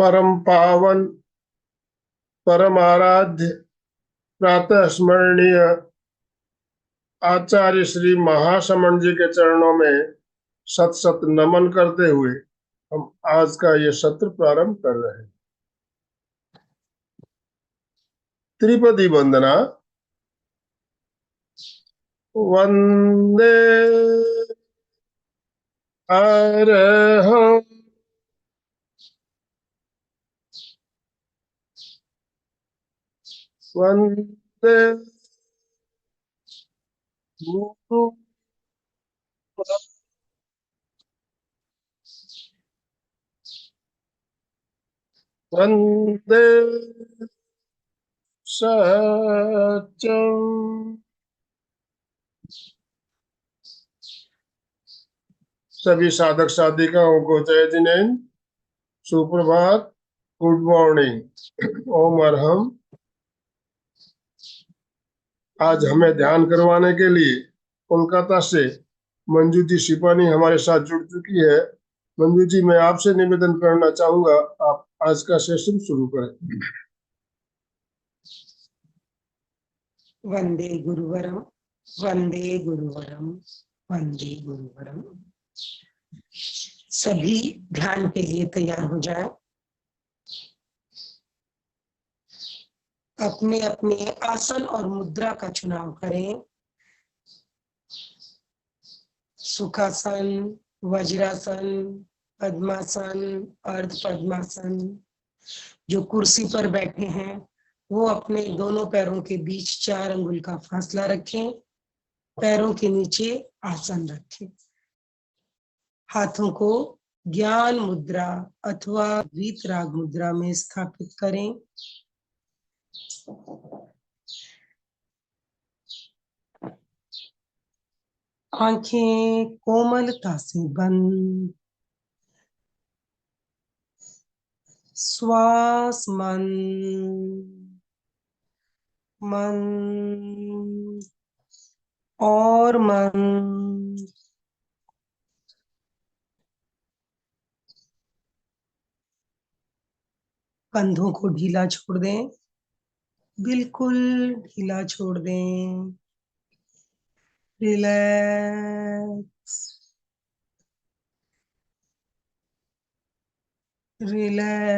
परम पावन परम आराध्य प्रातः स्मरणीय आचार्य श्री महाश्रमण जी के चरणों में शत शत नमन करते हुए हम आज का ये सत्र प्रारंभ कर रहे हैं। त्रिपदी वंदना। वंदे अरहं वंदे गुरु वंदे सत्यम। सभी साधक साधिकाओं को जय जिनेन्द्र, सुप्रभात, गुड मॉर्निंग, ओम अरहम। आज हमें ध्यान करवाने के लिए कोलकाता से मंजू जी सिपानी हमारे साथ जुड़ चुकी है। मंजू जी, मैं आपसे निवेदन करना चाहूंगा, आप आज का सेशन शुरू करें। वंदे गुरुवरम, वंदे गुरुवरम, वंदे गुरुवरम। सभी ध्यान के लिए तैयार हो जाए। अपने अपने आसन और मुद्रा का चुनाव करें। सुखासन, वज्रासन, पद्मासन, अर्ध पद्मासन। जो कुर्सी पर बैठे हैं वो अपने दोनों पैरों के बीच 4 अंगुल का फासला रखें। पैरों के नीचे आसन रखें। हाथों को ज्ञान मुद्रा अथवा वीतराग मुद्रा में स्थापित करें। आंखें कोमलता से बंद। श्वास मन मन और मन। कंधों को ढीला छोड़ दें, बिल्कुल ढीला छोड़ दें। Relax, relax.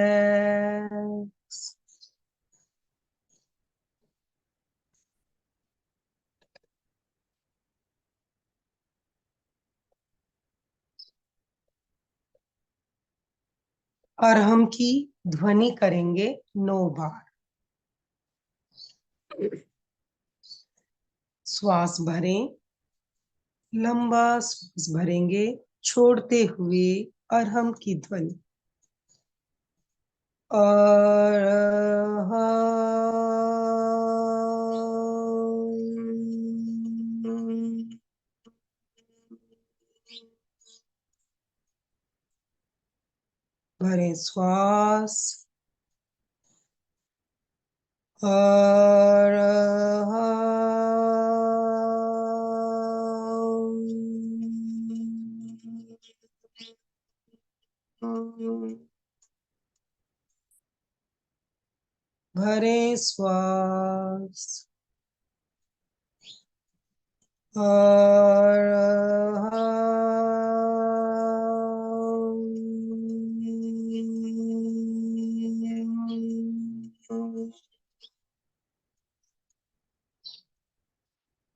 अरहम की ध्वनि करेंगे 9 बार। श्वास भरें, लंबा श्वास भरेंगे छोड़ते हुए अरहम की ध्वनि। भरें श्वास। भरें श्वास।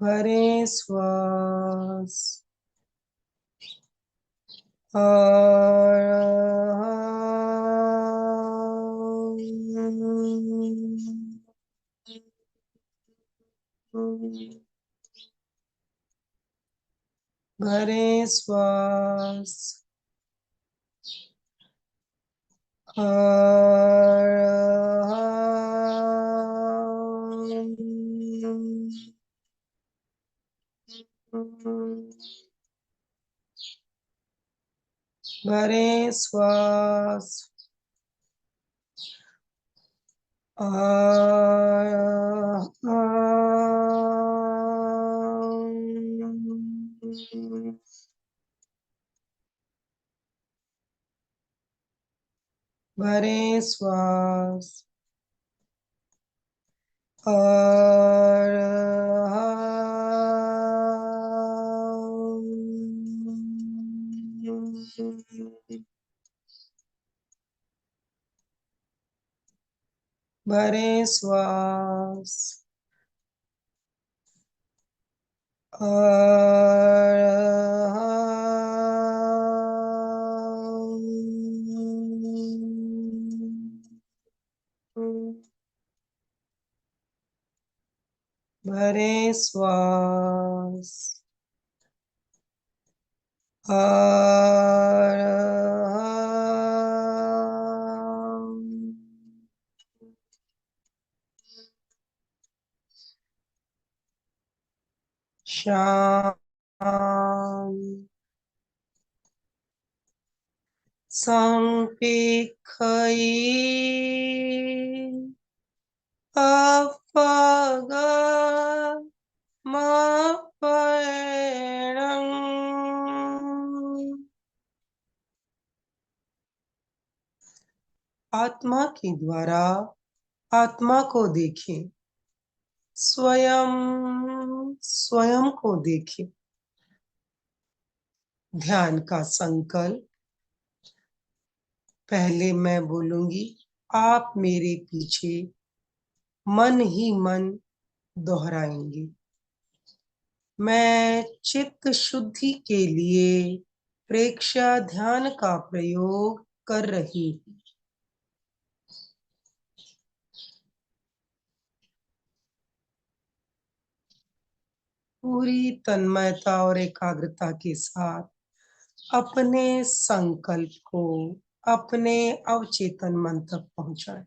भरें श्वास। भरें श्वास। भरें श्वास। भरें श्वास और भरें श्वास भरें श्वास शांत संपेक्षयी अपगमपेणम्। आत्मा के द्वारा आत्मा को देखें, स्वयं स्वयं को देखें। ध्यान का संकल्प, पहले मैं बोलूंगी, आप मेरे पीछे मन ही मन दोहराएंगे। मैं चित्त शुद्धि के लिए प्रेक्षा ध्यान का प्रयोग कर रही हूँ। पूरी तन्मयता और एकाग्रता के साथ अपने संकल्प को अपने अवचेतन मन तक पहुंचाएं।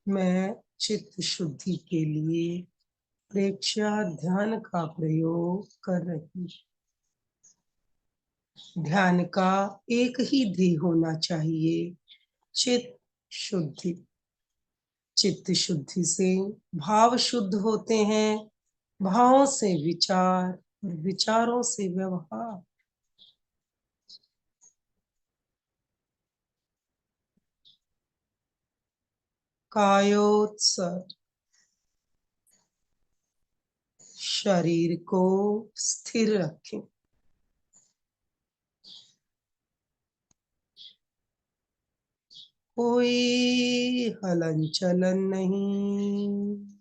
मैं चित्त शुद्धि के लिए प्रेक्षा ध्यान का प्रयोग कर रही हूँ। ध्यान का एक ही ध्येय होना चाहिए, चित्त शुद्धि। चित्त शुद्धि से भाव शुद्ध होते हैं, भावों से विचार और विचारों से व्यवहार। कायोत्सर्ग, शरीर को स्थिर रखें। कोई हलन चलन नहीं।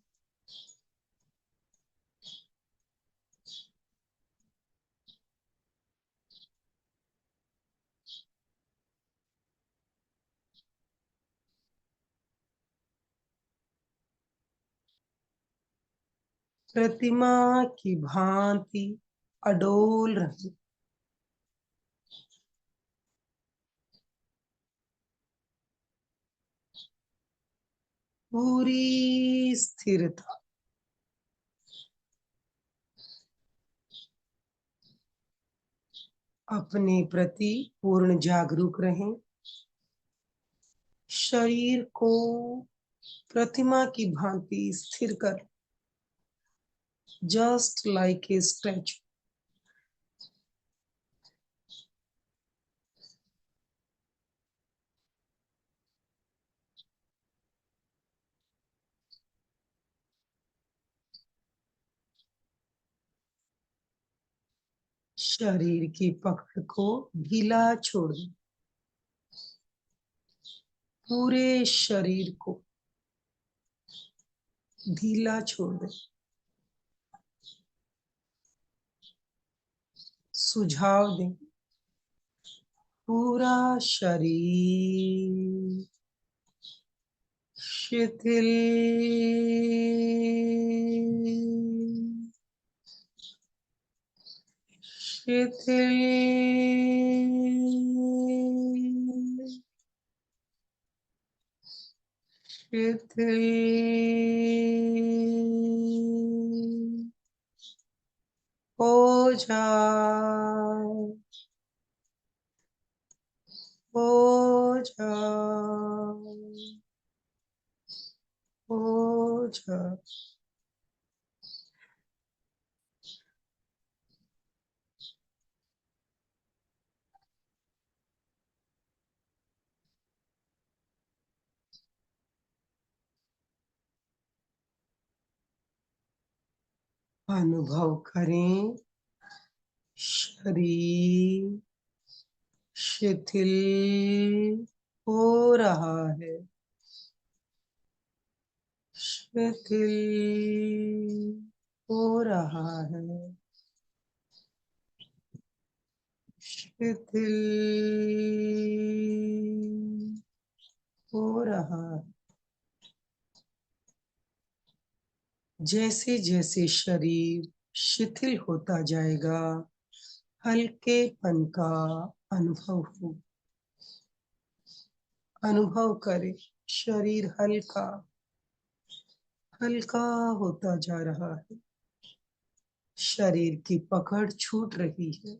प्रतिमा की भांति अडोल रहे। पूरी स्थिरता। अपने प्रति पूर्ण जागरूक रहें। शरीर को प्रतिमा की भांति स्थिर कर, जस्ट लाइक ए स्टैचू। शरीर की पकड़ को ढीला छोड़ दें। पूरे शरीर को ढीला छोड़ दें। सुझाव दें, पूरा शरीर शिथिल शिथिल शिथिल हो जाए, हो जाए, हो जाए। अनुभव करें शरीर शिथिल हो रहा है, शिथिल हो रहा है, शिथिल हो रहा है। जैसे जैसे शरीर शिथिल होता जाएगा, हल्केपन का अनुभव हो, अनुभव करें शरीर हल्का हल्का होता जा रहा है, शरीर की पकड़ छूट रही है।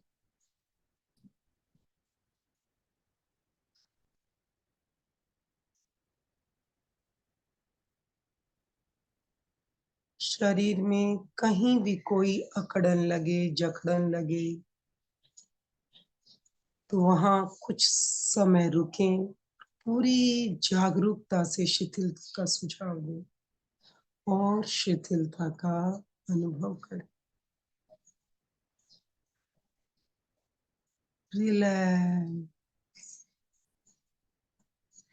शरीर में कहीं भी कोई अकड़न लगे, जकड़न लगे, तो वहां कुछ समय रुकें, पूरी जागरूकता से शिथिलता का सुझाव दें और शिथिलता का अनुभव करें। Relax,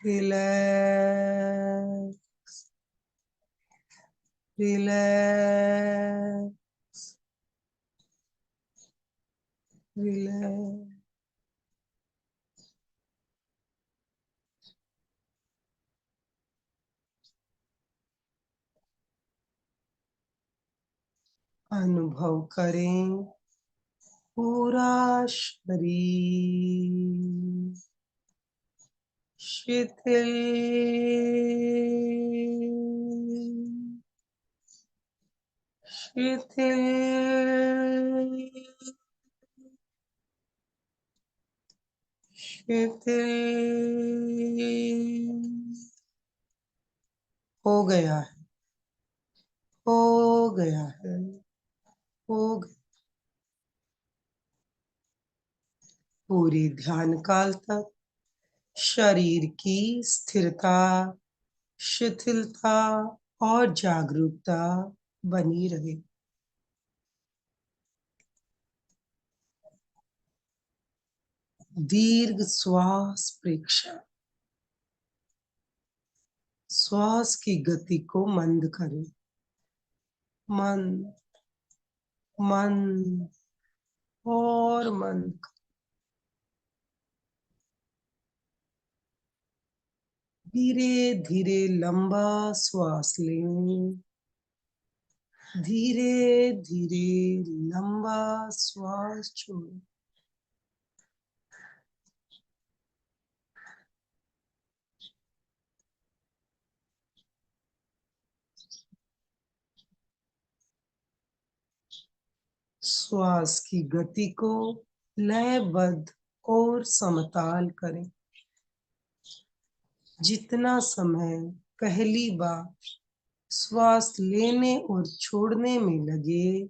relax, relax, relax. अनुभव करें पूरा शरीर शिथिल, शिथिल, शिथिल हो गया है, हो गया है, हो गया। पूरे ध्यान काल तक शरीर की स्थिरता, शिथिलता और जागरूकता बनी रहे। दीर्घ श्वास प्रेक्षण, श्वास की गति को मंद करें, मंद, मंद और मंद। धीरे धीरे लंबा श्वास लें, धीरे धीरे लंबा श्वास छोड़ें। श्वास की गति को लयबद्ध और समताल करें। जितना समय पहली बार श्वास लेने और छोड़ने में लगे,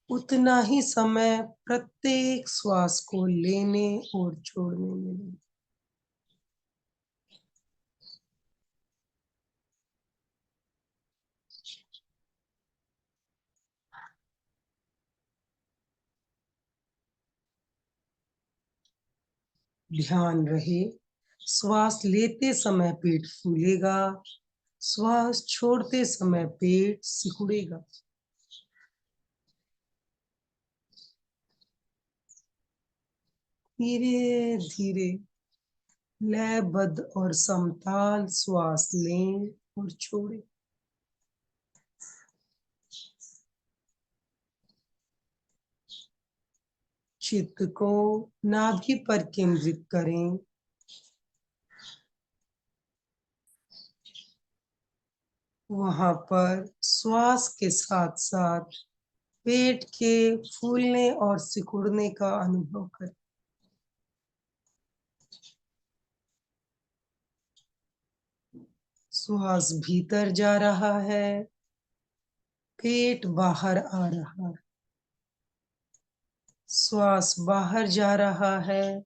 उतना ही समय प्रत्येक श्वास को लेने और छोड़ने में लगे। ध्यान रहे, श्वास लेते समय पेट फूलेगा, श्वास छोड़ते समय पेट सिकुड़ेगा। धीरे धीरे लयबद्ध और समताल श्वास लें और छोड़ें। चित्त को नाभि पर केंद्रित करें, वहां पर श्वास के साथ साथ पेट के फूलने और सिकुड़ने का अनुभव करें। श्वास भीतर जा रहा है, पेट बाहर आ रहा है। श्वास बाहर जा रहा है,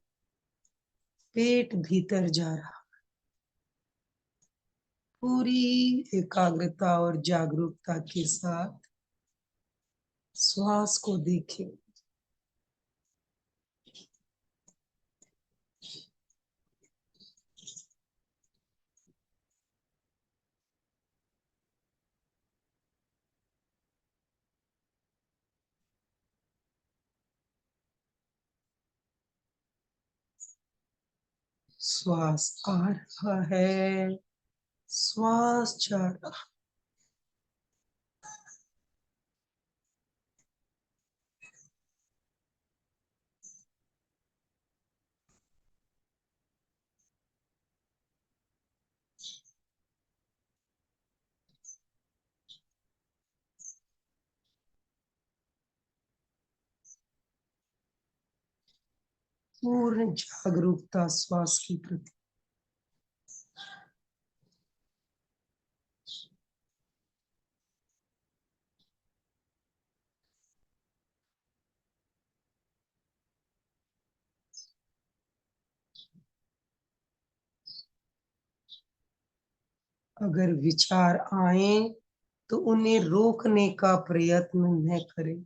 पेट भीतर जा रहा है। पूरी एकाग्रता और जागरूकता के साथ श्वास को देखें। श्वास आ रहा है, श्वास जा रहा। पूर्ण जागरूकता श्वास के प्रति। अगर विचार आए तो उन्हें रोकने का प्रयत्न न करें।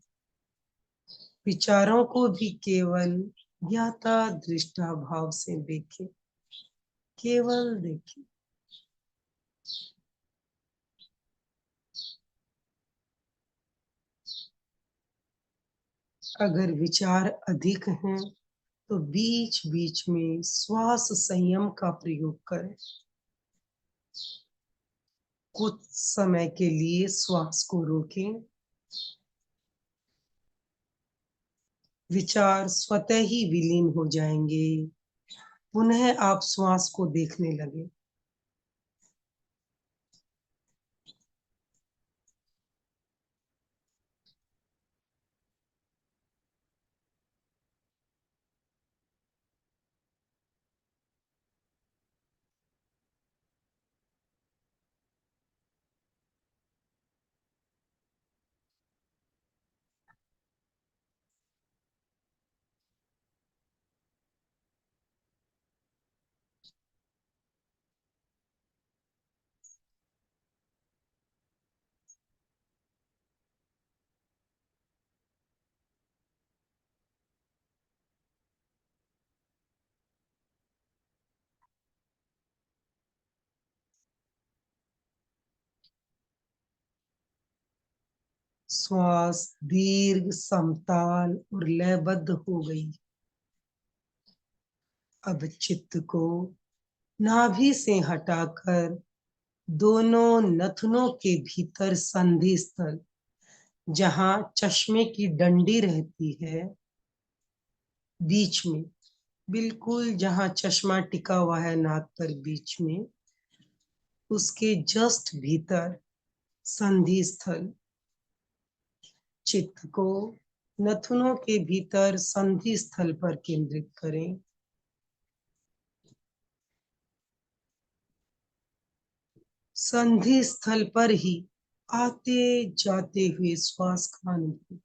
विचारों को भी केवल ज्ञाता दृष्टा भाव से देखें, केवल देखें। अगर विचार अधिक हैं तो बीच बीच में श्वास संयम का प्रयोग करें। कुछ समय के लिए श्वास को रोकें। विचार स्वतः ही विलीन हो जाएंगे। पुनः आप श्वास को देखने लगे। श्वास दीर्घ, समताल और लयबद्ध हो गई। अब चित्त को नाभि से हटाकर दोनों नथनों के भीतर संधि स्थल, जहां चश्मे की डंडी रहती है, बीच में, बिल्कुल जहां चश्मा टिका हुआ है नाक पर बीच में, उसके जस्ट भीतर संधि स्थल। चित्त को नथुनों के भीतर संधि स्थल पर केंद्रित करें। संधि स्थल पर ही आते जाते हुए श्वास का अनुभव।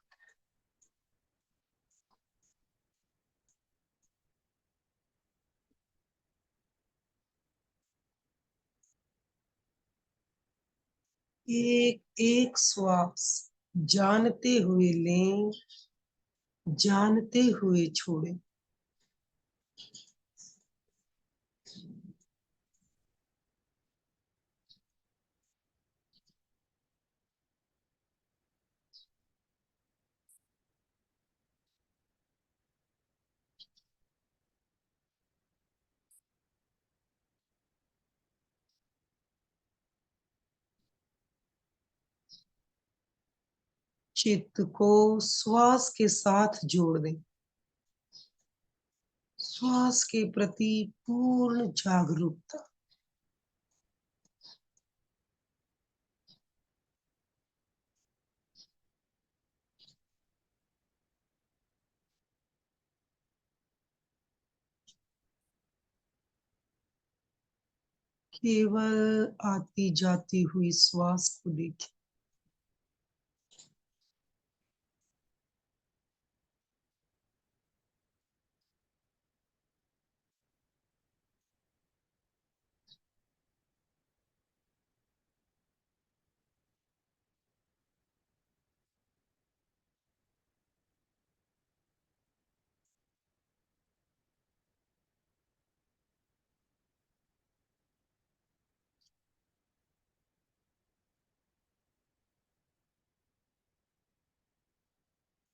एक एक श्वास जानते हुए लें, जानते हुए छोड़ें। चित्त को श्वास के साथ जोड़ दें। श्वास के प्रति पूर्ण जागरूकता। केवल आती जाती हुई श्वास को देखें।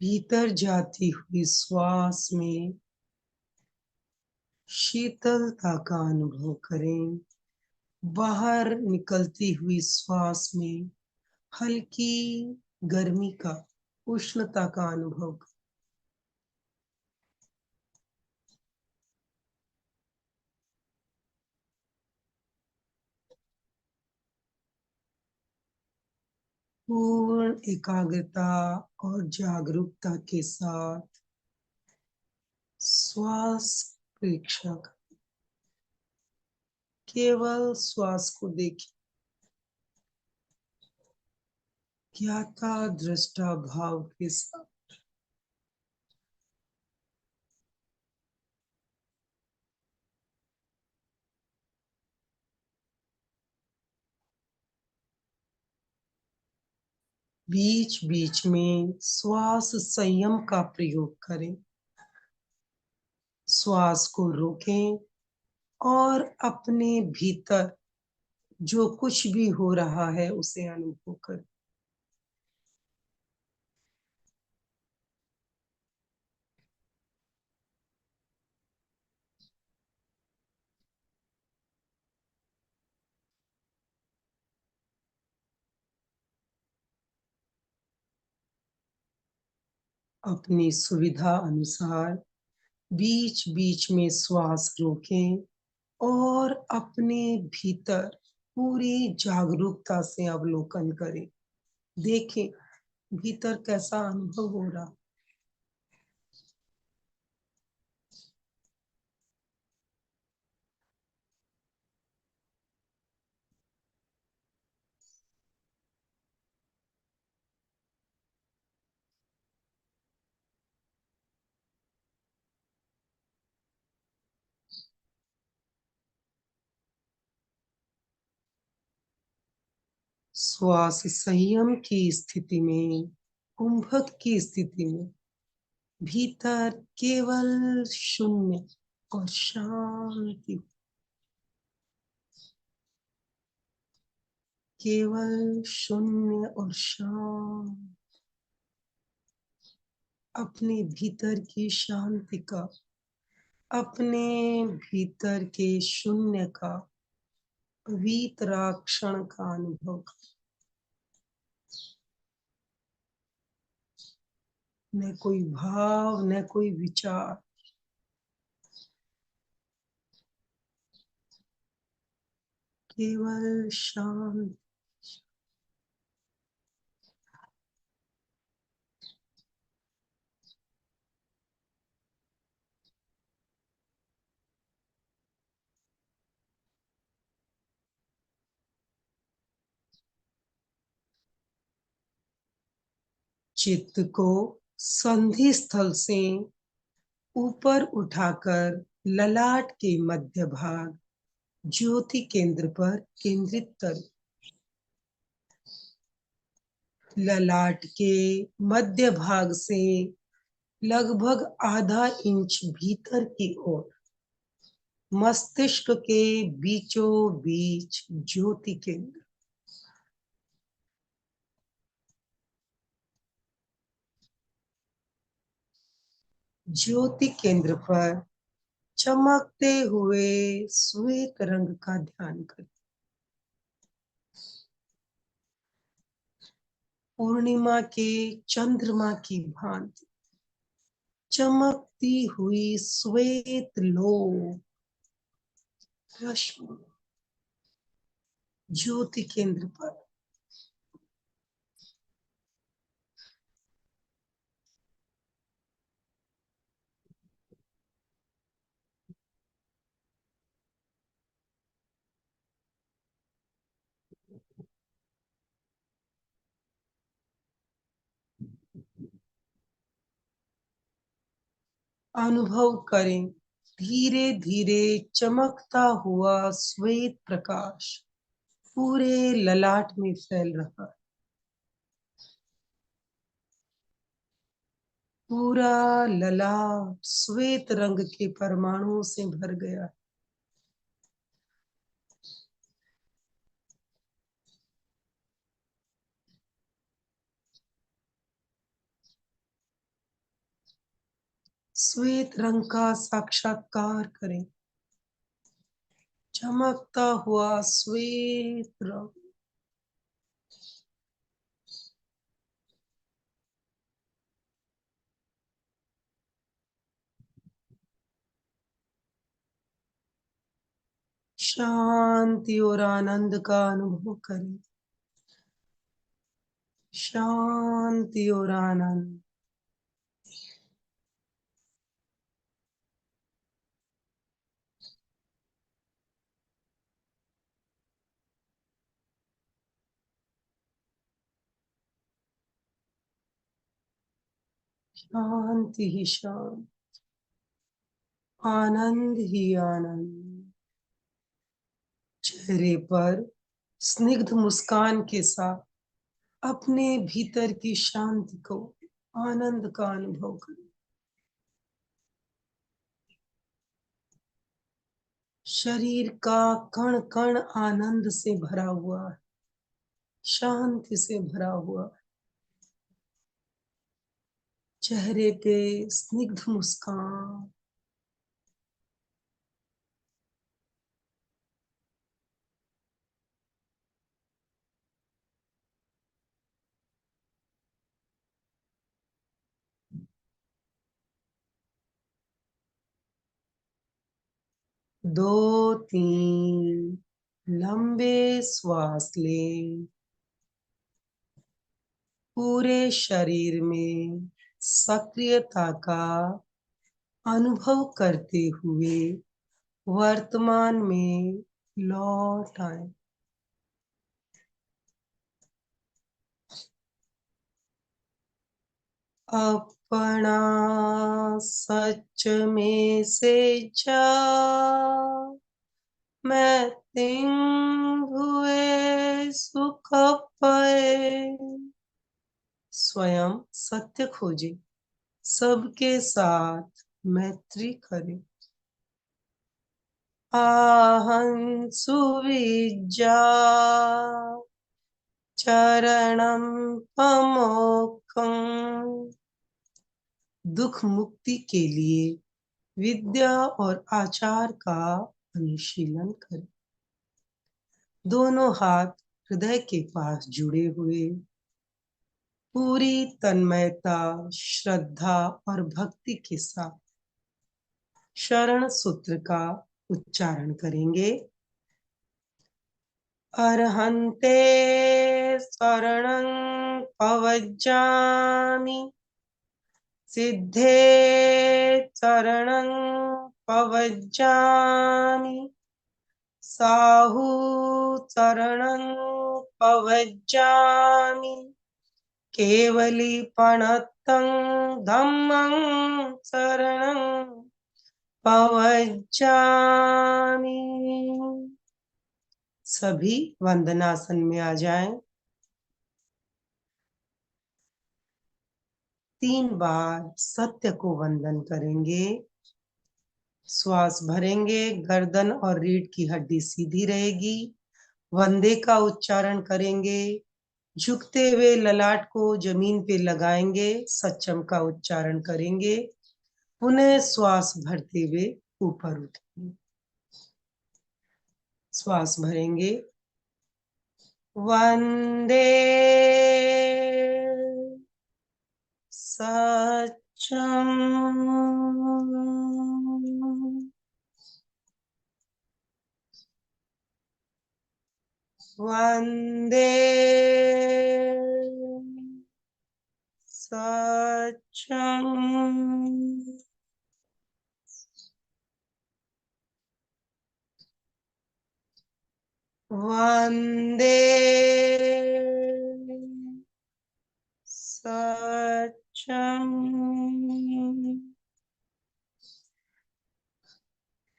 भीतर जाती हुई श्वास में शीतलता का अनुभव करें। बाहर निकलती हुई श्वास में हल्की गर्मी का, उष्णता का अनुभव करें। पूर्ण एकाग्रता और जागरूकता के साथ श्वास परीक्षा करें। केवल श्वास को देखें। ज्ञाता दृष्टा भाव के साथ। बीच बीच में श्वास संयम का प्रयोग करें। श्वास को रोकें और अपने भीतर जो कुछ भी हो रहा है उसे अनुभव करें। अपनी सुविधा अनुसार बीच बीच में श्वास रोकें और अपने भीतर पूरी जागरूकता से अवलोकन करें। देखें भीतर कैसा अनुभव हो रहा। श्वास संयम की स्थिति में, कुंभक की स्थिति में भीतर केवल शून्य और शांति, केवल शून्य और शांत। अपने भीतर की शांति का, अपने भीतर के शून्य का वीतराक्षण का अनुभव करें। न कोई भाव, न कोई विचार, केवल शांत। चित्त को संधि स्थल से ऊपर उठाकर ललाट के मध्य भाग, ज्योति केंद्र पर केंद्रित करें। ललाट के मध्य भाग से लगभग आधा इंच भीतर की ओर मस्तिष्क के बीचों बीच ज्योति केंद्र। ज्योति केंद्र पर चमकते हुए श्वेत रंग का ध्यान करें। पूर्णिमा के चंद्रमा की भांति चमकती हुई श्वेत लो रश्मि ज्योति केंद्र पर। अनुभव करें धीरे धीरे चमकता हुआ श्वेत प्रकाश पूरे ललाट में फैल रहा है। पूरा ललाट श्वेत रंग के परमाणुओं से भर गया है। श्वेत रंग का साक्षात्कार करें, चमकता हुआ श्वेत रंग। शांति और आनंद का अनुभव करें, शांति और आनंद। शांति ही शांति, आनंद ही आनंद। चेहरे पर स्निग्ध मुस्कान के साथ अपने भीतर की शांति को, आनंद का अनुभव करें। शरीर का कण कण आनंद से भरा हुआ है, शांति से भरा हुआ है। चेहरे पे स्निग्ध मुस्कान। दो तीन लंबे श्वास लें, पूरे शरीर में सक्रियता का अनुभव करते हुए वर्तमान में लौट आए। अपना सच में से जा मैं तिंग हुए सुख पाए। स्वयं सत्य खोजे, सबके साथ मैत्री करे। आहं सुविज्जा चरणम पमोक्खम। दुख मुक्ति के लिए विद्या और आचार का अनुशीलन करें। दोनों हाथ हृदय के पास जुड़े हुए, पूरी तन्मयता, श्रद्धा और भक्ति के साथ शरण सूत्र का उच्चारण करेंगे। अर्हन्ते शरणं पवज्जामि, सिद्धे शरणं पवज्जामि, साहु शरणं पवज्जामि, केवलीपणतं धम्मं शरणं पवज्जामि। सभी वंदनासन में आ जाएं। 3 बार सत्य को वंदन करेंगे। श्वास भरेंगे, गर्दन और रीढ़ की हड्डी सीधी रहेगी। वंदे का उच्चारण करेंगे, झुकते हुए ललाट को जमीन पे लगाएंगे। सच्चम का उच्चारण करेंगे, पुनः श्वास भरते हुए ऊपर उठेंगे। श्वास भरेंगे। वंदे सच्चम, वंदे सच्चम, वंदे सच्चम।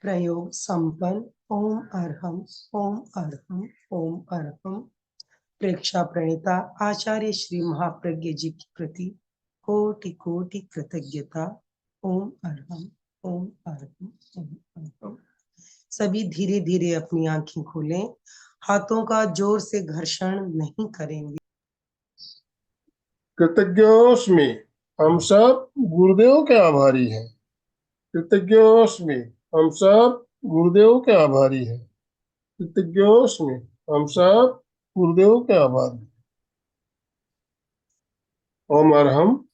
प्रयोग संपन्न। ओम अर्हम, ओम अर्हम, ओम अर्हम। प्रेक्षा प्रणीता आचार्य श्री महाप्रज्ञ जी के प्रति कोटि कोटि कृतज्ञता। ओम अर्हम, ओम अर्हम, ओम अर्हम। सभी धीरे धीरे अपनी आंखें खोलें। हाथों का जोर से घर्षण नहीं करेंगे। कृतज्ञोस्मि, हम सब गुरुदेव के आभारी हैं। कृतज्ञोस्मि, हम सब गुरुदेव के आभारी हैं। कृतज्ञोस्मि, हम सब गुरुदेव के आभारी हैं। ओम अरहम।